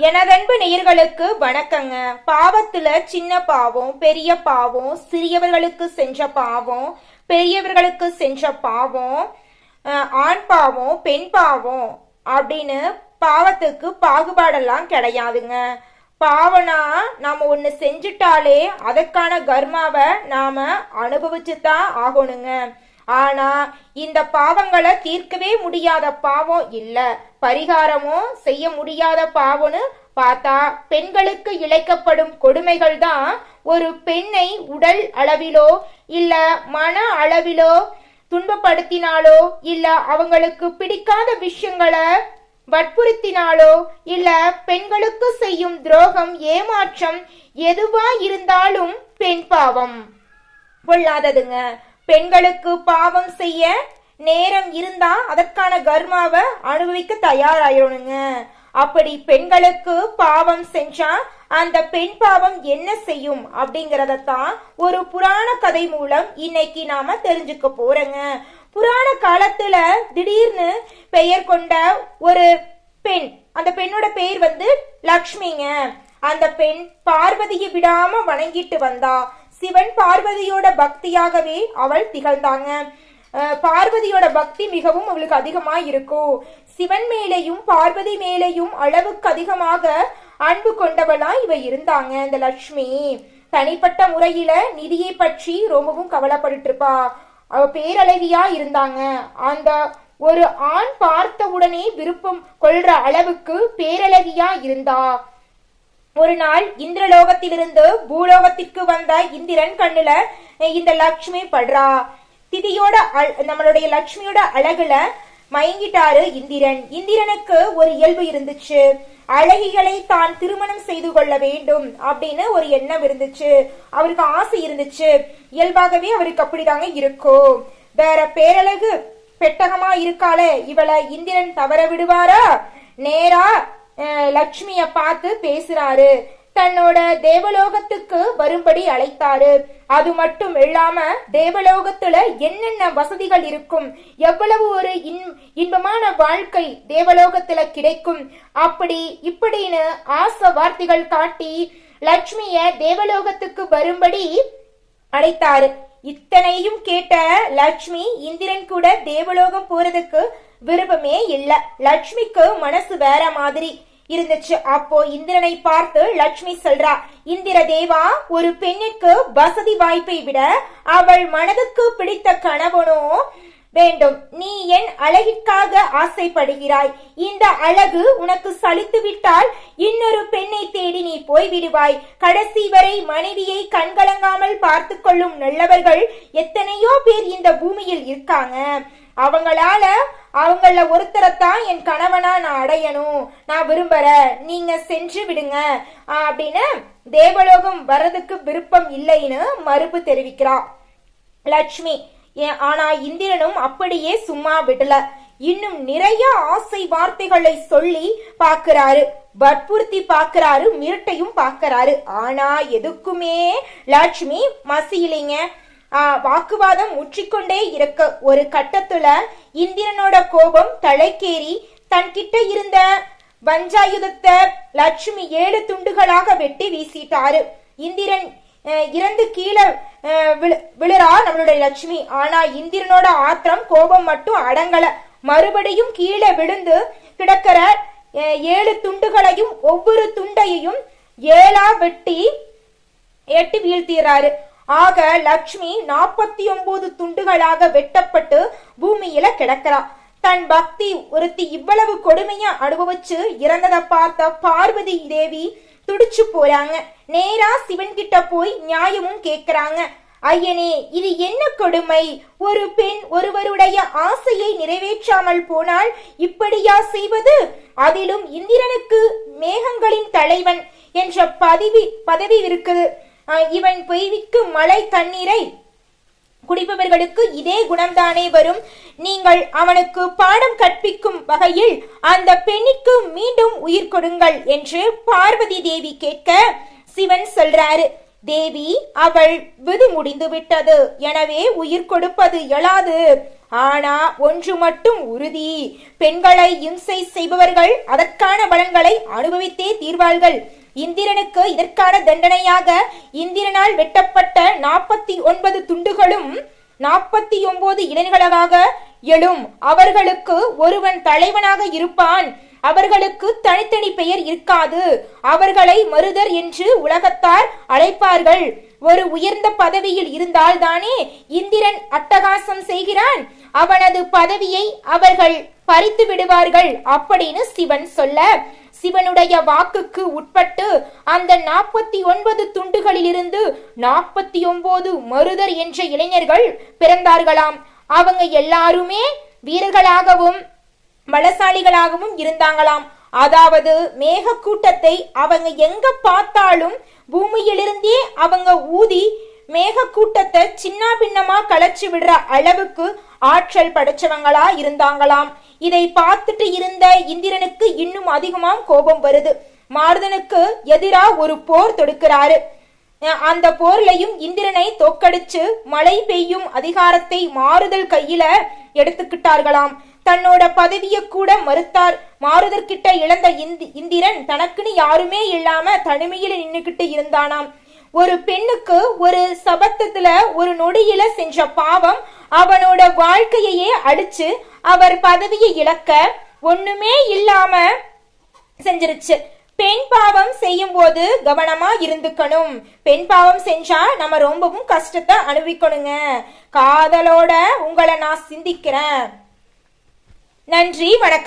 எனதன்பு நேயர்களுக்கு வணக்கங்க. பாவத்துல சின்ன பாவம், பெரிய பாவம், சிறியவர்களுக்கு செஞ்ச பாவம், பெரியவர்களுக்கு செஞ்ச பாவம், ஆண் பாவம், பெண் பாவம் அப்படின்னு பாவத்துக்கு பாகுபாடெல்லாம் கிடையாதுங்க. பாவனா நாம ஒண்ணு செஞ்சுட்டாலே அதற்கான கர்மாவை நாம அனுபவிச்சுதான் ஆகணுங்க. ஆனா இந்த பாவங்களை தீர்க்கவே முடியாத பாவம் இல்ல, பரிகாரமும் செய்ய முடியாத பாவம்னு பார்த்தா பெண்களுக்கு இழைக்கப்படும் கொடுமைகள் தான் ஒரு பெண்ணை உடல் அளவிலோ இல்ல மன அளவிலோ துன்பப்படுத்தினாலோ இல்ல அவங்களுக்கு பிடிக்காத விஷயங்களை வற்புறுத்தினாலோ இல்ல பெண்களுக்கு செய்யும் துரோகம், ஏமாற்றம் எதுவா இருந்தாலும் பெண் பாவம் கொள்ளாததுங்க. பெண்களுக்கு பாவம் செய்ய நேரம் இருந்தா அதற்கான கர்மாவை அனுபவிக்க தயாராயிரணுங்க. அப்படி பெண்களுக்கு பாவம் செஞ்சா அந்த பெண் பாவம் என்ன செய்யும் அப்படிங்கறதான் ஒரு புராண கதை மூலம் இன்னைக்கு நாம தெரிஞ்சுக்க போறோங்க. புராண காலத்துல திடீர்னு பெயர் கொண்ட ஒரு பெண், அந்த பெண்ணோட பெயர் லக்ஷ்மிங்க. அந்த பெண் பார்வதியை விடாம வணங்கிட்டு வந்தா. சிவன் பார்வதியோட பக்தியாகவே அவள் திகழ்ந்தாங்க. பார்வதியோட பக்தி மிகவும் அவளுக்கு அதிகமா இருக்கும். சிவன் மேலையும் பார்வதி மேலையும் அளவுக்கு அதிகமாக அன்பு கொண்டவளா இவ இருந்தாங்க. இந்த லட்சுமி தனிப்பட்ட முறையில நிதியை பற்றி ரொம்பவும் கவலைப்பட்டு இருப்பா. அவ பேரழகியா இருந்தாங்க. அந்த ஒரு ஆண் பார்த்த உடனே விருப்பம் கொள்ற அளவுக்கு பேரழகியா இருந்தா. ஒரு நாள் இந்திரலோகத்திலிருந்து பூலோகத்திற்கு வந்த இந்திரன் கண்ணுல இந்த லட்சுமி படுறா. திதியோட நம்மளுடைய லட்சுமியோட அழகுல மயங்கிட்டாரு இந்திரன். இந்திரனுக்கு ஒரு இயல்பு இருந்துச்சு, அழகிகளை தான் திருமணம் செய்து கொள்ள வேண்டும் அப்படின்னு ஒரு எண்ணம் இருந்துச்சு. அவருக்கு ஆசை இருந்துச்சு. இயல்பாகவே அவருக்கு அப்படிதாங்க இருக்கும். வேற பேரழகு பெட்டகமா இருக்காளே இவளை இந்திரன் தவற விடுவாரா? நேரா லட்சுமிய பார்த்து பேசுறாரு. தன்னோட தேவலோகத்துக்கு வரும்படி அழைத்தாரு. அது மட்டும் இல்லாம தேவலோகத்துல என்னென்ன வசதிகள் இருக்கும், எவ்வளவு ஒரு இன்பமான வாழ்க்கை தேவலோகத்துல கிடைக்கும், அப்படி இப்படின்னு ஆசை வார்த்தைகள் காட்டி லட்சுமிய தேவலோகத்துக்கு வரும்படி அழைத்தாரு. இத்தனையும் கேட்ட லட்சுமி இந்திரன் கூட தேவலோகம் போறதுக்கு விருப்பமே இல்ல. லட்சுமிக்கு மனசு வேற மாதிரி இருந்துச்சு. அப்போ இந்திரனை பார்த்து லட்சுமி சொல்றா, இந்திர தேவா, ஒரு பெண்ணுக்கு வசதி வாய்ப்பை விட அவள் மனதுக்கு பிடித்த கணவனோ வேண்டும். நீ என் அழகிற்காக ஆசைப்படுகிறாய். இந்த அழகு உனக்கு சலித்து விட்டால் இன்னொரு பெண்ணை தேடி நீ போய்விடுவாய். கடைசி வரை மனைவியை கண்கலங்காமல் பார்த்து கொள்ளும் நல்லவர்கள் எத்தனையோ பேர் இந்த பூமியில் இருக்காங்க. அவங்கள ஒருத்தரைத்தான் என் கணவனா நான் அடையணும், நான் விரும்புற, நீங்க சென்று விடுங்க அப்படின்னு தேவலோகம் வர்றதுக்கு விருப்பம் இல்லைன்னு மறுப்பு தெரிவிக்கிறா லட்சுமி. ஆனா இந்திரனும் அப்படியே சும்மா விடல. இன்னும் நிறைய ஆசை வார்த்தைகளை சொல்லி பாக்குறாரு, வற்புறுத்தி பாக்குறாரு, மிரட்டையும் பாக்குறாரு. ஆனா எதுக்குமே லட்சுமி மசியிலைங்க. வாக்குவாதம் முற்றிக்கொண்டே இருக்க ஒரு கட்டத்துல இந்திரனோட கோபம் தலைக்கேறி தன்கிட்ட இருந்த வஞ்சாயுதத்தை லட்சுமி 7 துண்டுகளாக வெட்டி வீசிட்டாரு. இந்திரன் இறந்து கீழே விழுறா நம்மளுடைய லட்சுமி. ஆனா இந்திரனோட ஆத்திரம், கோபம் மட்டும் அடங்கல. மறுபடியும் கீழே விழுந்து கிடக்கிற 7 துண்டுகளையும் ஒவ்வொரு துண்டையும் 7ஆ வெட்டி எட்டி வீழ்த்திறாரு. ஆக லட்சுமி 49 துண்டுகளாக வெட்டப்பட்டு பூமியில கிடக்கிறா. தன் பக்தி ஒருத்தி இவ்வளவு கொடுமையா அனுபவிச்சு இறந்ததை பார்த்த பார்வதி தேவி துடிச்சு போறாங்க. நேரா சிவன் கிட்ட போய் நியாயமும் கேக்குறாங்க. ஐயனே, இது என்ன கொடுமை? ஒரு பெண் ஒருவருடைய ஆசையை நிறைவேற்றாமல் போனால் இப்படியா செய்வது? அதிலும் இந்திரனுக்கு மேகங்களின் தலைவன் என்ற பதவி இருக்குது. இவன் பெய்விக்கு மழை தண்ணீரை குடிப்பவர்களுக்கு இதே குணம்தானே வரும். நீங்கள் அவனுக்கு பாடம் கற்பிக்கும் வகையில் அந்த பெண்ணிற்கு மீண்டும் உயிர் கொடுங்கள் என்று பார்வதி தேவி கேட்க சிவன் சொல்றாரு, தேவி, அவள் விதி முடிந்து விட்டது, எனவே உயிர் கொடுப்பது இயலாது ஆனா ஒன்று மட்டும் உறுதி, பெண்களை இம்சை செய்பவர்கள் அதற்கான பலன்களை அனுபவித்தே தீர்வார்கள். இந்திரனுக்கு இதற்கான தண்டனையாக இந்திரனால் வெட்டப்பட்ட 49 துண்டுகளும் 49 இளைஞர்களாக எழும். அவர்களுக்கு ஒருவன் தலைவனாக இருப்பான். அவர்களுக்கு தனித்தனி பெயர் இருக்காது. அவர்களை மருதர் என்று உலகத்தார் அழைப்பார்கள். ஒரு உயர்ந்த பதவியில் இருந்தால் தானே இந்திரன் அட்டகாசம் செய்கிறான். அவனது பதவியை அவர்கள் பறித்து விடுவார்கள் அப்படின்னு சிவன் சொல்ல, சிவனுடைய வாக்குக்கு உட்பட்டு அந்த 49 துண்டுகளிலிருந்து 49 மருதர் என்ற இளைஞர்கள் பிறந்தார்களாம். அவங்க எல்லாருமே வீரர்களாகவும் பலசாலிகளாகவும் இருந்தாங்களாம். அதாவது மேக கூட்டத்தை அவங்க எங்க பார்த்தாலும் பூமியிலிருந்தே அவங்க ஊதி மேக கூட்டத்தை சின்ன பின்னமா கலைச்சு விடுற அளவுக்கு ஆற்றல் படைச்சவங்களா இருந்தாங்களாம். இதை பார்த்துட்டு இருந்த இந்திரனுக்கு இன்னும் அதிகமா கோபம் வருது. மாருதனுக்கு எதிரா ஒரு போர் தொடுக்கிறாரு. அந்த போர்லையும் இந்திரனை தோக்கடிச்சு மழை பெய்யும் அதிகாரத்தை மாருதல் கையில எடுத்துக்கிட்டார்களாம். தன்னோட பதவியை கூட மறுத்தார். மாருதர்கிட்ட இழந்த இந்திரன் தனக்குன்னு யாருமே இல்லாம தனிமையில நின்னுகிட்டு இருந்தானாம். ஒரு பெண்ணுக்கு ஒரு சபத்தத்துல ஒரு நொடியில செஞ்ச பாவம் அவனோட வாழ்க்கையே அழிச்சு அவர் பதவியை இழக்க ஒண்ணுமே இல்லாம செஞ்சிருச்சு. பெண் பாவம் செய்யும் போது கவனமா இருந்துக்கணும். பெண் பாவம் செஞ்சா நம்ம ரொம்பவும் கஷ்டத்தை அனுபவிக்கணுங்க. காதலோட உங்களை நான் சிந்திக்கிறேன். நன்றி, வணக்கம்.